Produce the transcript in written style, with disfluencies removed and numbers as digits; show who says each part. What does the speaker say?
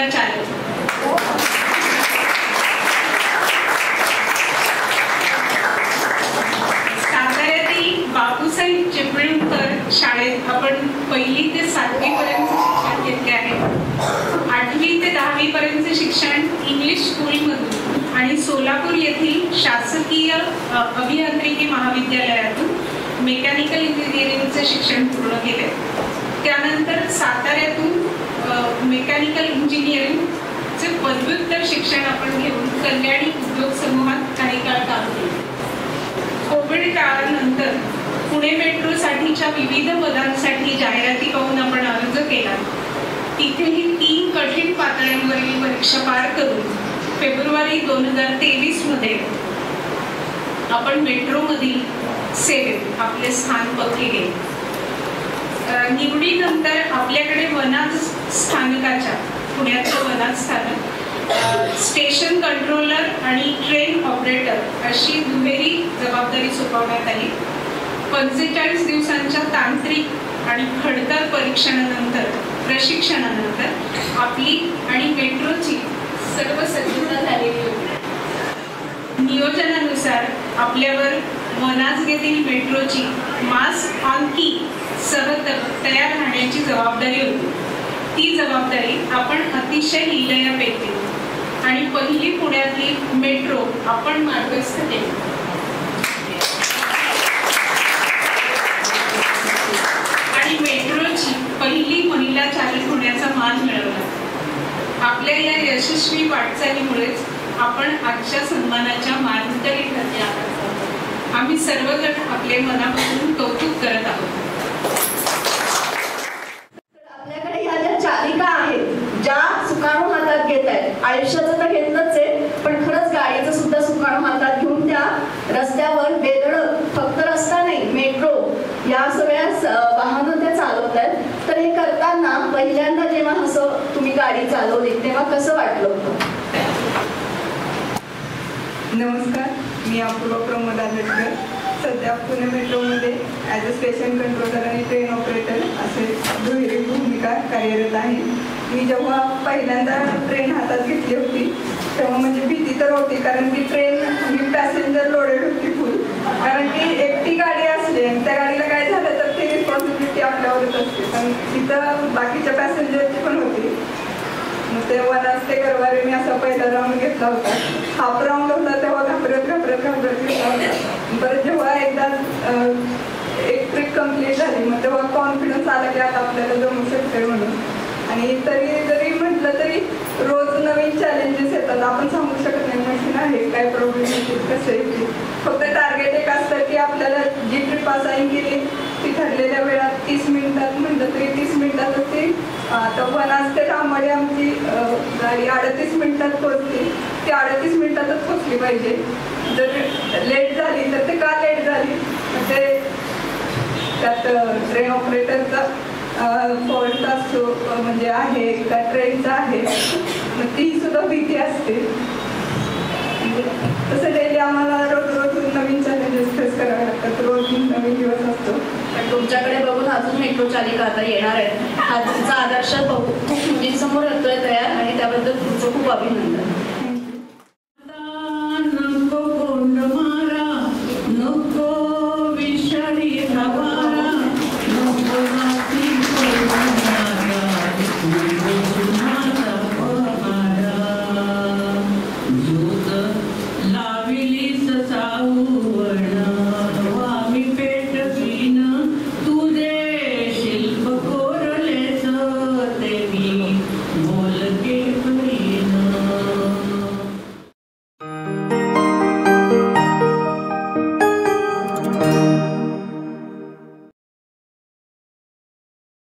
Speaker 1: महिला चालक. साताऱ्यातील बापूसाहेब चिपळूणकर शाळेत आपण 1ली ते 7वी पर्यंत शिक्षण घेतले आहे. 8वी ते 10वी पर्यंतचे शिक्षण इंग्लिश स्कूलमधून आणि सोलापूर येथील शासकीय अभियांत्रिकी महाविद्यालयातून मेकॅनिकल इंजिनिअरिंगचे शिक्षण पूर्ण केले. त्यानंतर साताऱ्यातून मेकॅनिकल इंजिनिअरिंगचे पदव्युत्तर शिक्षण आपण घेऊन कल्याणी उद्योग समूहात काही काळ काम केले. कोविड काळानंतर पुणे मेट्रोसाठीच्या विविध पदांसाठी जाहिराती पाहून आपण अर्ज केला. तिथेही 3 कठीण पातळ्यांवरील परीक्षा पार करून फेब्रुवारी 2023 मध्ये आपण मेट्रोमधील सेवेत आपले स्थान पक्के केले. निवडीनंतर आपल्याकडे वनाज स्थानकाच्या पुण्याचं वनाज स्थानक स्टेशन कंट्रोलर आणि ट्रेन ऑपरेटर अशी दुहेरी जबाबदारी सोपवण्यात आली. 45 दिवसांच्या तांत्रिक आणि खडतर प्रशिक्षणानंतर आपली आणि मेट्रोची सर्व सज्जता झालेली होती. नियोजनानुसार आपल्यावर वनाज येथील मेट्रोची मास ऑन की सह तयार राहण्याची जबाबदारी होती. ती जबाबदारी आपण अतिशय लीलया पेलली आणि पहिली पुण्यातली मेट्रो आपण मार्गस्थ केली. आणि मेट्रोची पहिली महिला चालक होण्याचा मान मिळवला. आपल्या या यशस्वी वाटचालीमुळेच आपण आजच्या सन्मानाच्या मानकरी ठरले आहात. आम्ही सर्वजण आपले मनापासून कौतुक करत आहोत.
Speaker 2: आपल्याकडे ह्या ज्या चालिका आहेत ज्या सुकाणू हातात घेत आहेत, आयुष्याचं तर घेतलंच आहे पण खरंच गाडीचं सुद्धा सुकाणू हातात घेऊन त्या रस्त्यावर बेधडक, फक्त रस्ता नाही मेट्रो या सगळ्या वाहनं त्या चालवत आहेत. तर हे करताना पहिल्यांदा जेव्हा असं तुम्ही गाडी चालवली तेव्हा कसं वाटलं होतं?
Speaker 3: नमस्कार, मी अपूर्वा प्रमोद आंबेडकर. सध्या पुणे मेट्रोमध्ये ॲज अ स्टेशन कंट्रोलर आणि ट्रेन ऑपरेटर असे दुहेरी भूमिका कार्यरत आहे. मी जेव्हा पहिल्यांदा ट्रेन हातात घेतली होती तेव्हा म्हणजे भीती तर होती, कारण की ट्रेन ही पॅसेंजर लोडेड होती फुल. कारण की एकटी गाडी असली आणि त्या गाडीला काय झालं तर ती रिस्पॉन्सिबिलिटी आपल्यावरच असते, पण तिथं बाकीच्या पॅसेंजरची पण होती. मग ते वनाज ते गरवारे मी असा पहिला राऊंड घेतला होता. हाफ राऊंड होता तेव्हा घाबरत घेतला होता. परत जेव्हा एकदा एक ट्रिप कम्प्लीट झाली मग तेव्हा कॉन्फिडन्स आला की आता आपल्याला जमू शकते म्हणून. आणि जरी म्हटलं तरी रोज नवीन चॅलेंजेस येतात. आपण सांगू शकत नाही मशीन आहे काय प्रॉब्लेम येतील कसं येतील. फक्त टार्गेट एक असतं की आपल्याला जी ट्रिप असाईन केली ती ठरलेल्या वेळात 30 मिनिटात म्हटलं तरी 30 मिनिटातच ती आता वनाज ते रामवाडी आमची गाडी 38 मिनिटात पोहोचली. ती 38 मिनिटातच पोहोचली पाहिजे. जर लेट झाली तर ते का लेट झाली ते त्यात ट्रेन ऑपरेटरचा फॉल्ट असतो म्हणजे आहे का ट्रेनचा आहे, मग ती सुद्धा भीती असते. तसं डेली आम्हाला रोज नवीन चॅलेंजेस फेस करावे लागतात. रोज नवीन दिवस असतो.
Speaker 2: पण तुमच्याकडे बघून अजून मेट्रो चालिका आता येणार आहेत. हा तुमचा आदर्श खूप मुलींसमोर येतोय तयार आणि त्याबद्दल तुमचं खूप अभिनंदन.